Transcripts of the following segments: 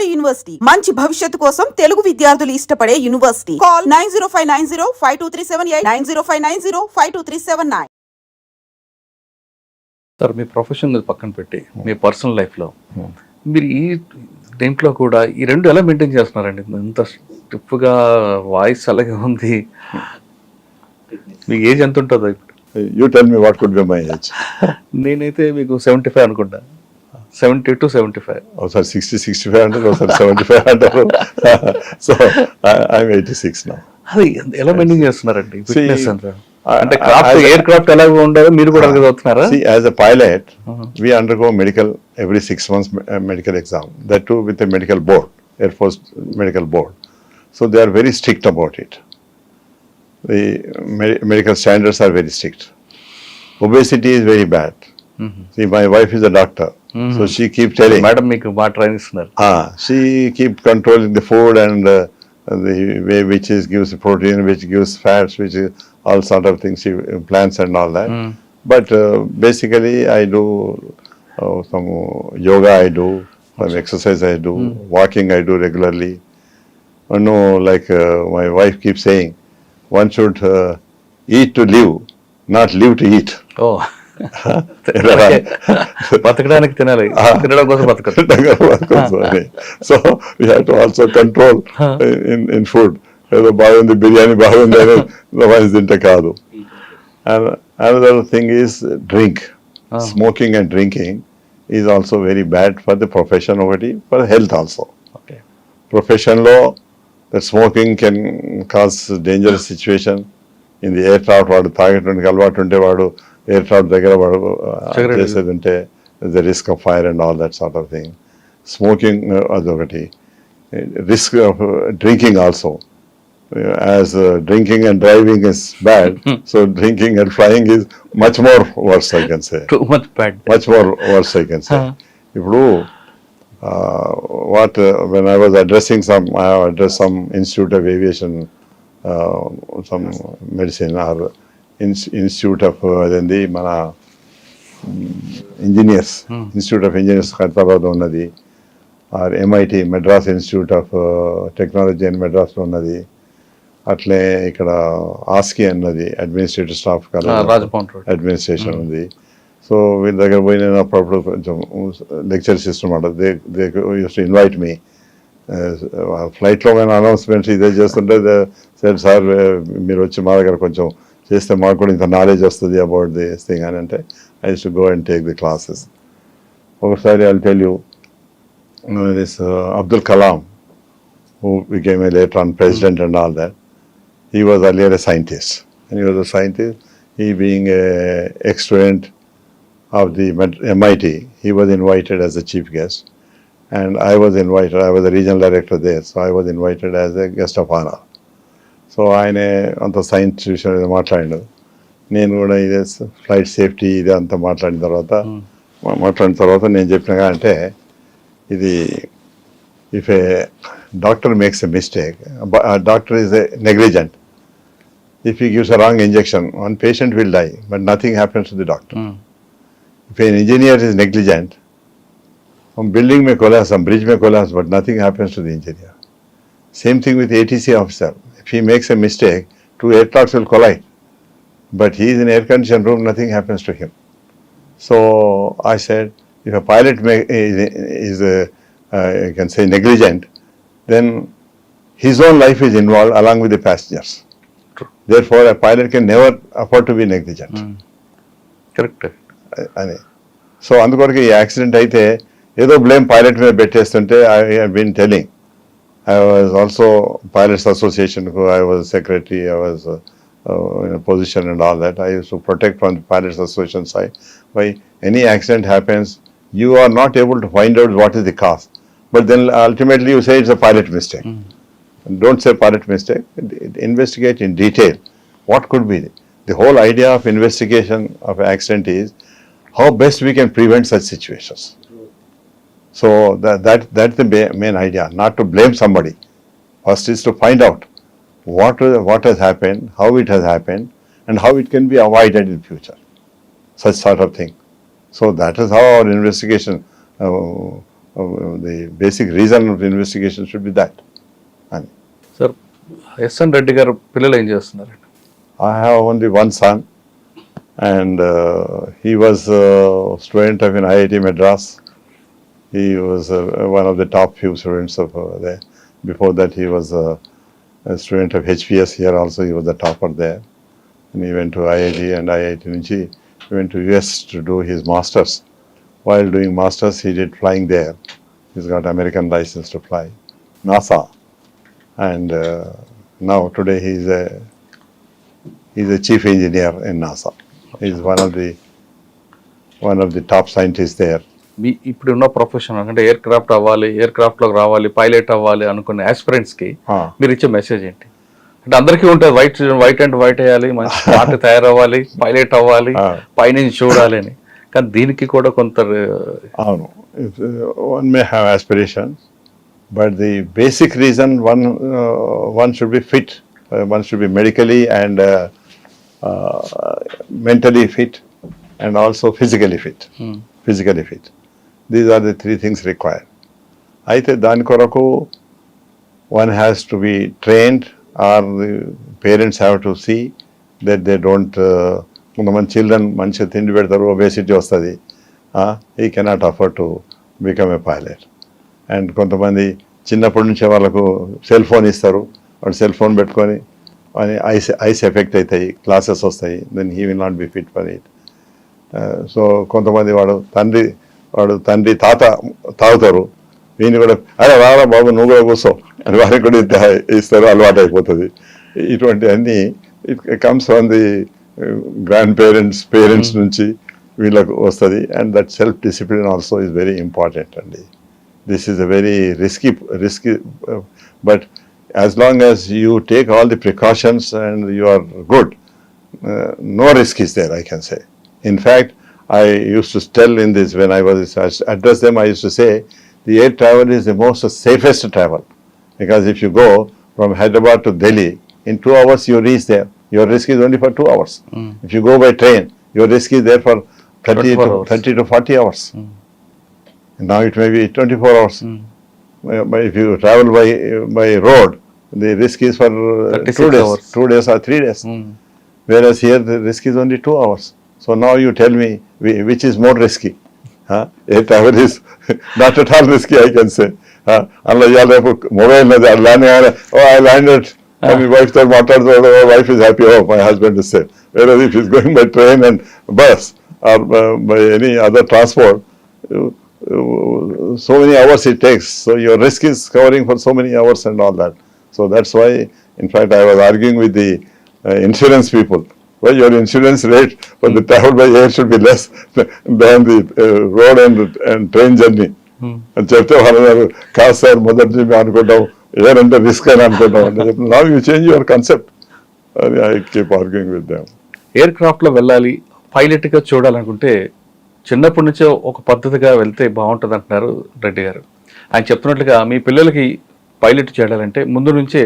ఉమ్మడి యూనివర్సిటీ మంచి భవిష్యత్తు కోసం తెలుగు విద్యార్థులు ఇష్టపడే యూనివర్సిటీ. కాల్ 9059052378 9059052379. సార్, మీ ప్రొఫెషన్ పక్కన పెట్టి మీ పర్సనల్ లైఫ్లో మీరు ఈ దీంట్లో కూడా ఈ రెండు ఎలా మెయింటైన్ చేస్తున్నారండి? ఇంత స్టిఫ్గా వాయిస్ అలాగే ఉంది. మీకు ఏజ్ ఎంత ఉంటుందో ఇప్పుడు? You tell me what could be my age. నేనైతే మీకు 75 అనుకుంటా. 70 to 75. ఒకసారి 60-65 అంటారు, ఒకసారి 75 అంటారు. So I'm 86 now. అది ఎలా మెయింటైన్ చేస్తున్నారండి ఫిట్నెస్ అంతా? అంటే క్రాఫ్ట్, ఎయిర్ క్రాఫ్ట్ ఎలా ఉండదో మీరు కూడా అలాగే చదువుతున్నారా? See, as a pilot, we undergo medical every 6 months medical exam. That too with a medical board, Air Force medical board. So they are very strict about it. The medical standards are very strict. Obesity is very bad. See, my wife is a doctor, so she keeps telling. Madam, మీకు బాగా train ఇస్తున్నారు. She keeps controlling the food and the way which is gives protein, which gives fats, which is all sort of things, plants and all that. But basically, I do some yoga. I do some exercise. I do walking. I do regularly. No, like my wife keeps saying, one should eat to live, not live to eat. Oh. బతకడానికి తినాలి, తినడం కోసం బతకదు. So we have to also control in food. ఏదో బాగుంది, బిర్యానీ బాగుంది అని voice తింటే కాదు. And another thing is drink. Smoking and drinking is also very bad for the profession ఒకటి, for health also. Profession లో that smoking can cause dangerous situation. In the aircraft వాడు తాగేటువంటి అలవాటు ఉంటే, వాడు aircraft దగ్గర వాడు చేసేది ఉంటే, the risk of fire and all that sort of thing. Smoking అదొకటి. Risk of drinking also. As drinking and driving is bad, so drinking and flying is much more worse, I can say. Too much bad. Much more worse, I can say. ఇప్పుడు when I was addressing I have addressed some Institute of Aviation, some medicine or Institute of అదేంది మన engineers, Institute of Engineers Hyderabad ఉన్నది, or MIT Madras institute of technology అని మెడ్రాస్లో ఉన్నది. అట్లే ఇక్కడ ASCI అన్నది అడ్మినిస్ట్రేటివ్ స్టాఫ్ అడ్మినిస్ట్రేషన్ ఉంది. సో వీళ్ళ దగ్గర పోయి నేను అప్పుడప్పుడు కొంచెం లెక్చర్స్ ఇస్తున్నమాట. They used to invite me. ఫ్లైట్లో నేను అనౌన్స్మెంట్స్ ఇదే చేస్తుంటే సార్ సార్ మీరు వచ్చి మా దగ్గర కొంచెం చేస్తే మాకు కూడా ఇంత నాలెడ్జ్ వస్తుంది అబౌట్ దిస్ థింగ్ అని అంటే, I used to go and take the classes. ఒకసారి I will tell you, this Abdul Kalam, who became a later on president and all that, he was earlier a scientist. And he was a scientist. He being a ex-student of the MIT, he was invited as a chief guest. And I was invited, I was the regional director there, so I was invited as a guest of honor. So ఆయన అంత science విషయం మాట్లాడాడు. నేను కూడా ఇదే flight safety ఇదే అంతా మాట్లాడిన తర్వాత నేను చెప్పిన అంటే, ఇది if a doctor makes a mistake, a doctor is a negligent. If he gives a wrong injection, one patient will die, but nothing happens to the doctor. If an engineer is negligent, some building may collapse, some bridge may collapse, but nothing happens to the engineer. Same thing with ATC officer. If he makes a mistake, 2 aircrafts will collide, but he is in air-conditioned room, nothing happens to him. So I said, if a pilot is you can say negligent, then his own life is involved along with the passengers. True. Therefore, a pilot can never afford to be negligent. Correct. So అందుకొరకు ఈ accident అయితే ఏదో blame pilot మీద పెట్టేస్తుంటే, I have been telling. I was also Pilots Association, I was secretary, I was in a position and all that. I used to protect from the Pilots Association side. Why any accident happens, you are not able to find out what is the cause. But then ultimately you say it's a pilot mistake. Don't say pilot mistake. Investigate in detail what could be. The whole idea of investigation of accident is how best we can prevent such situations. So that's the main idea, not to blame somebody. First is to find out what has happened, how it has happened, and how it can be avoided in future. Such sort of thing. So that is how our investigation the basic reason of the investigation should be that. And sir SN Reddy garu పిల్లలు ఏం చేస్తున్నారండి? I have only one son, and he was a student of an IIT Madras. He was one of the top few students of there. Before that, he was a student of HPS here also. He was the topper there. And he went to IIT, and IIT Nunchi, he went to US to do his masters. While doing masters, he did flying there. He's got American license to fly. NASA. And now today he's a chief engineer in NASA. He's one of the top scientists there. మీ ఇప్పుడున్న profession అంటే air craft అవ్వాలి, air క్రాఫ్ట్లోకి రావాలి, pilot అవ్వాలి అనుకునే ఆస్పిరెంట్స్కి మీరు ఇచ్చే message ఏంటి? అంటే అందరికీ ఉంటుంది వైట్ అండ్ వైట్ వేయాలి, మంచి పాట తయారవ్వాలి, పైలట్ అవ్వాలి, పైనుంచి చూడాలి అని. కానీ దీనికి కూడా కొంత అవును, one may have aspirations, but the basic reason one should be fit. One should be medically and mentally fit, and also physically fit. Physically fit. These are the three things required. అయితే దాని కొరకు one has to be trained, or the parents have to see that they don't కొంతమంది children మంచిగా తిండి పెడతారు, obesity వస్తుంది, he cannot afford to become a pilot. And కొంతమంది చిన్నప్పటి నుంచే వాళ్ళకు సెల్ ఫోన్ ఇస్తారు, వాడు సెల్ ఫోన్ పెట్టుకొని అని ఐస్ ఎఫెక్ట్ అవుతాయి, క్లాసెస్ వస్తాయి, then he will not be fit for it. So కొంతమంది వాడు తండ్రి తాత తాగుతారు, వీని కూడా అరే రారా బాబు నువ్వు కూడా కూర్చో అని వారికి కూడా ఇస్తారు, అలవాటు అయిపోతుంది. ఇటువంటి అన్నీ it comes from the grandparents నుంచి వీళ్ళకు వస్తుంది. And that self discipline also is very important అండి. This is a very risky but as long as you take all the precautions and you are good, no risk is there, I can say. In fact, I used to tell in this, when I was address them, I used to say the air travel is the most safest travel, because if you go from Hyderabad to Delhi, in 2 hours you reach there. Your risk is only for 2 hours. If you go by train, your risk is there for 30 to 40 hours. And now it may be 24 hours. But if you travel by road, the risk is for 2 days, hours. 2 days or 3 days. Whereas here the risk is only 2 hours. So now you tell me which is more risky. Air travel is not at all risky, I can say. Unless you have a mobile, I landed, and my wife said, my wife is happy, oh, my husband is safe. Whereas if he's going by train and bus or by any other transport, so many hours it takes. So your risk is covering for so many hours and all that. So that's why, in fact, I was arguing with the insurance people. Well, your insurance rate for the travel by air should be less than the road and train journey. And చెప్తే వాళ్ళు కాదు sir మొదటి మేము అనుకుంటాం air అంటే risk అని అనుకుంటాం అంటే now you change your concept. I keep arguing with them. ఎయిర్ క్రాఫ్ట్లో వెళ్ళాలి, పైలట్గా చూడాలనుకుంటే చిన్నప్పటి నుంచే ఒక పద్ధతిగా వెళ్తే బాగుంటుంది అంటున్నారు రెడ్డి గారు. ఆయన చెప్తున్నట్లుగా మీ పిల్లలకి పైలట్ చేయాలంటే ముందు నుంచే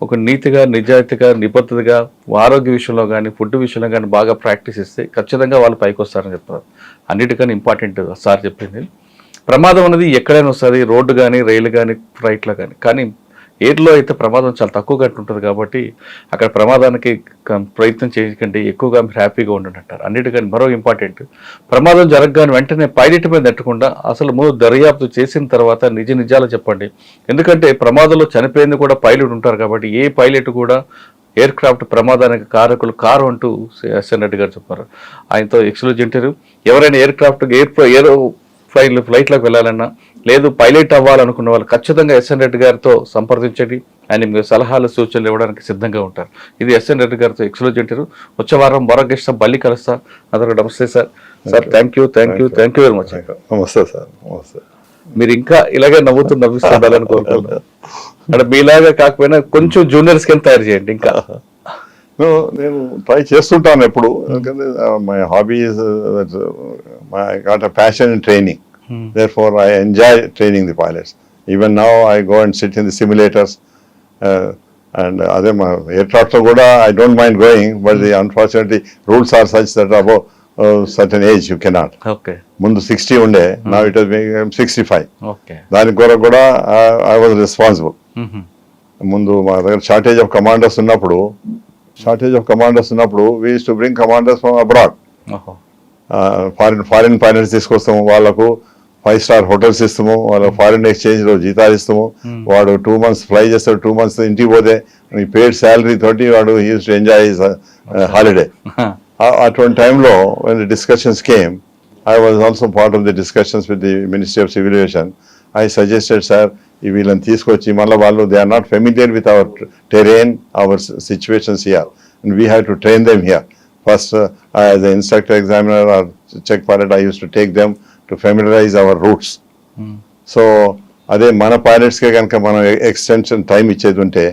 ఒక నీతిగా, నిజాయితీగా, నిబద్ధతగా ఆరోగ్య విషయంలో కానీ ఫుడ్ విషయంలో కానీ బాగా ప్రాక్టీస్ ఇస్తే ఖచ్చితంగా వాళ్ళు పైకి వస్తారని చెప్తారు. అన్నిటికన్నా ఇంపార్టెంట్ సార్ చెప్పింది, ప్రమాదం అనేది ఎక్కడైనా వస్తుంది, రోడ్డు కానీ, రైలు కానీ, ఫ్లైట్లో కానీ ఎయిర్లో అయితే ప్రమాదం చాలా తక్కువగా ఉంటుంది. కాబట్టి అక్కడ ప్రమాదానికి ప్రయత్నం చేయకండి, ఎక్కువగా మీరు హ్యాపీగా ఉండండి అంటారు. అన్నిటికని మరో ఇంపార్టెంట్, ప్రమాదం జరగగానే వెంటనే పైలట్ మీద నెట్టకుండా అసలు ముందు దర్యాప్తు చేసిన తర్వాత నిజాలు చెప్పండి. ఎందుకంటే ప్రమాదంలో చనిపోయింది కూడా పైలట్ ఉంటారు. కాబట్టి ఏ పైలట్ కూడా ఎయిర్ క్రాఫ్ట్ ప్రమాదానికి కారు అంటూ ఎస్ఎన్ రెడ్డి గారు చెప్పారు. ఆయనతో ఎక్స్క్లూజివ్ ఇంటర్వ్యూ. ఎవరైనా ఎయిర్ క్రాఫ్ట్ ఫ్లైట్లోకి వెళ్ళాలన్నా లేదు పైలట్ అవ్వాలనుకున్న వాళ్ళు ఖచ్చితంగా ఎస్ఎన్ రెడ్డి గారితో సంప్రదించండి. ఆయన మీకు సలహాలు సూచనలు ఇవ్వడానికి సిద్ధంగా ఉంటారు. ఇది ఎస్ఎన్ రెడ్డి గారితో ఎక్స్క్లూజివ్ ఇంటర్వ్యూ. వచ్చే వారం మరో గెస్ట్ మళ్ళీ కలుస్తా. అందరూ నమస్తే sir. Sir thank you very much. నమస్తే సార్. నమస్తే. మీరు ఇంకా ఇలాగే నవ్విస్తుండాలని కోరుకుంటున్నాను. అంటే మీలాగా కాకపోయినా కొంచెం జూనియర్స్ కింద తయారు చేయండి. ఇంకా నేను ట్రై చేస్తుంటాను ఎప్పుడు. My hobby is I got a passion in training. Therefore, I enjoy training the pilots. Even now, I go and sit in the simulators. And other aircraft, I don't mind going, but the unfortunately rules are such that certain age you cannot. Okay ముందు 60 ఉండే, now it has become 65. Okay దాని కొరకు కూడా I was responsible. ముందు మా దగ్గర shortage of commanders ఉన్నప్పుడు we use to bring commanders from abroad. ఓహో ఫారిన్ పైలట్స్ తీసుకొస్తాము, వాళ్ళకు 5-star హోటల్స్ ఇస్తాము, వాళ్ళకు ఫారిన్ ఎక్స్చేంజ్ లో జీతాలు ఇస్తాము. వాడు 2 months ఫ్లై చేస్తాడు, 2 months ఇంటికి పోతే పేడ్ శాలరీ తోటి వాడు use to enjoy his holiday. అటువంటి టైంలో when the discussions came, I was also part of the discussions with the Ministry of Civil Aviation. I suggested, sir, వీళ్ళని తీసుకొచ్చి మళ్ళీ వాళ్ళు they are not familiar with our terrain, our situations here, and we have to train them here. First, as an instructor examiner or check pilot, I used to take them to familiarize our routes. So, అదే మన పైలట్స్కే కనుక మనం extension time ఇచ్చేది ఉంటే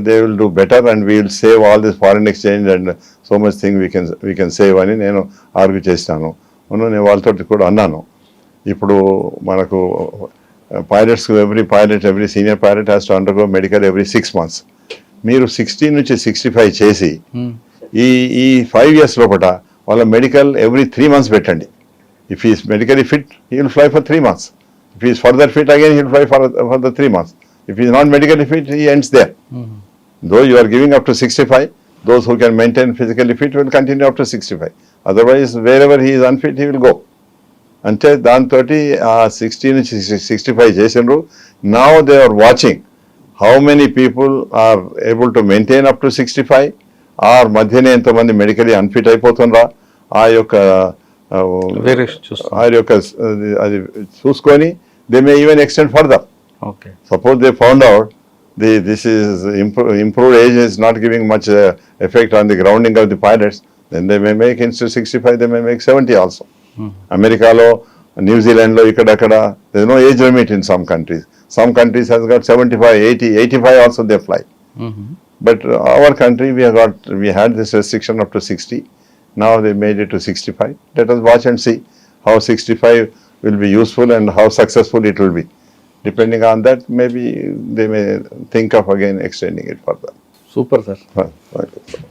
they will do better and we will save all this foreign exchange and so much thing we can save అని నేను argue చేస్తాను. నేను వాళ్ళతో కూడా అన్నాను, ఇప్పుడు మనకు pilots every senior pilot has to undergo medical every 6 months. మీరు 16 నుంచి 65 చేసి ఈ 5 years లోపల వాళ్ళ మెడికల్ every 3 months పెట్టండి. If he is medically fit, he will fly for 3 months. If he is further fit again, he will fly for the 3 months. If he is not medically fit, he ends there. Though you are giving up to 65, those who can maintain physically fit will continue up to 65. Otherwise, wherever he is unfit, he will go. అంటే దాంతో 60 నుంచి 65 చేసిండ్రు. Now they are watching how many people are able to maintain up to 65, are మధ్యనే ఎంతమంది medically unfit అయిపోతుండ్రా, ఆ యొక్క అది చూసుకొని they may even extend further. Okay. Suppose they found out this is improved age is not giving much effect on the grounding of the pilots, then they may make instead of 65, they may make 70 also. Americalo, New Zealand lo ikkada there is no age limit in some countries. Some countries has got 75, 80, 85 also they fly. But our country we had this restriction up to 60. Now they made it to 65. Let us watch and see how 65 will be useful and how successful it will be. Depending on that, maybe they may think of again extending it further. Super, sir. Thank you.